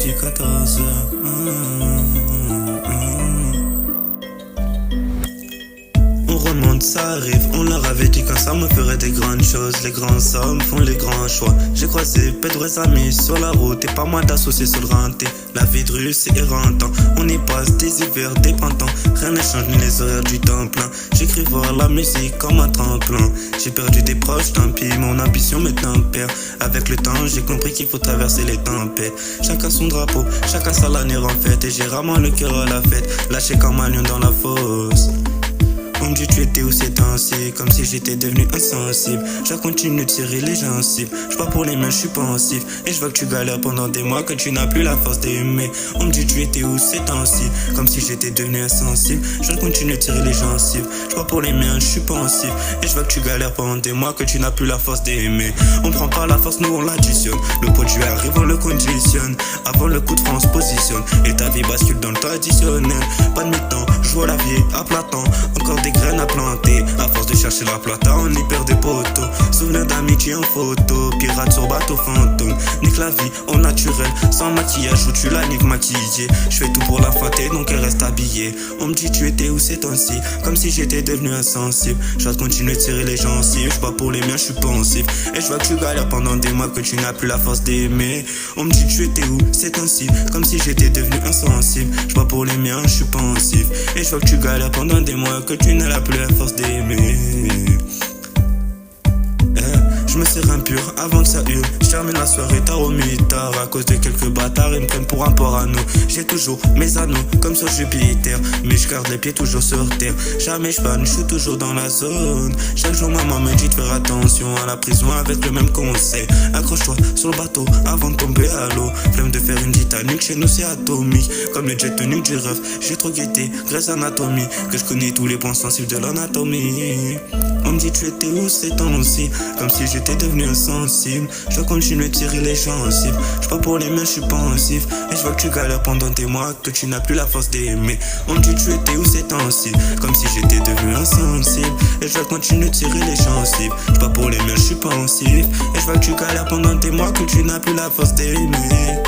dit 14 heures. On remonte, ça arrive, on leur avait dit quand ça me ferait des grandes choses. Les grands hommes font les grands choix. J'ai croisé Pedro et ses amis sur la route et pas moi d'associés sur le renté. La vie de rue c'est éreintant, on y passe des hivers, des printemps. Rien ne change ni les horaires du temps plein. J'écris voir la musique comme un tremplin. J'ai perdu des proches, tant pis, mon ambition me tempère. Avec le temps j'ai compris qu'il faut traverser les tempêtes. Chacun son drapeau, chacun sa lanière en fête. Et j'ai rarement le cœur à la fête, lâché comme un lion dans la fosse. On me dit tu étais où ces temps-ci, comme si j'étais devenu insensible. Je continue de tirer les gencives, je pars pour les mains, je suis pensif. Et je vois que tu galères pendant des mois, que tu n'as plus la force d'aimer. On me dit tu étais où ces temps-ci, comme si j'étais devenu insensible. Je continue de tirer les gencives, je pars pour les mains, je suis pensif. Et je vois que tu galères pendant des mois, que tu n'as plus la force d'aimer. On prend pas la force, nous on l'additionne. Le produit arrive, on le conditionne. Avant le coup de France positionne, et ta vie bascule dans le traditionnel. Pas de mi-temps, je vois la vie à plat temps. Encore des graines à planter, à force de chercher la plata, on y perd des poteaux. Souvenir d'amitié en photo, pirate sur bateau fantôme. Nique la vie au naturel, sans maquillage, où tu la niques maquillée. Je fais tout pour la fâter, donc elle reste habillée. On me dit tu étais où ces temps-ci, comme si j'étais devenu insensible. Je vais continuer de tirer les gencives, je pars pour les miens, je suis pensif. Et je vois que tu galères pendant des mois, que tu n'as plus la force d'aimer. On me dit tu étais où ces temps-ci, comme si j'étais devenu insensible. Je pars pour les miens, je suis pensif. Et je vois que tu galères pendant des mois, que tu n'as plus la force d'aimer. Je me serre impur avant que ça hurle. Je termine la soirée tard au mitard. À cause de quelques bâtards, ils me prennent pour un porc à nous. J'ai toujours mes anneaux comme sur Jupiter, mais je garde les pieds toujours sur terre. Jamais je panne, je suis toujours dans la zone. Chaque jour maman me dit de faire attention à la prison avec le même conseil. Accroche-toi sur le bateau avant de tomber à l'eau. Flemme de faire une Titanic, chez nous c'est atomique. Comme le jet tonique du rêve, j'ai trop guetté Grey's Anatomy, que je connais tous les points sensibles de l'anatomie. On me dit tu étais où ces temps-ci, comme si j'étais devenu insensible. Je continue de tirer les gencives, je pars pour les mains, je suis pensif. Et je vois que tu galères pendant des mois, que tu n'as plus la force d'aimer. On me dit tu étais où ces temps-ci, comme si j'étais devenu insensible. Et je continue de tirer les gencives, je pars pour les mains, je suis pensif. Et je vois que tu galères pendant des mois, que tu n'as plus la force d'aimer.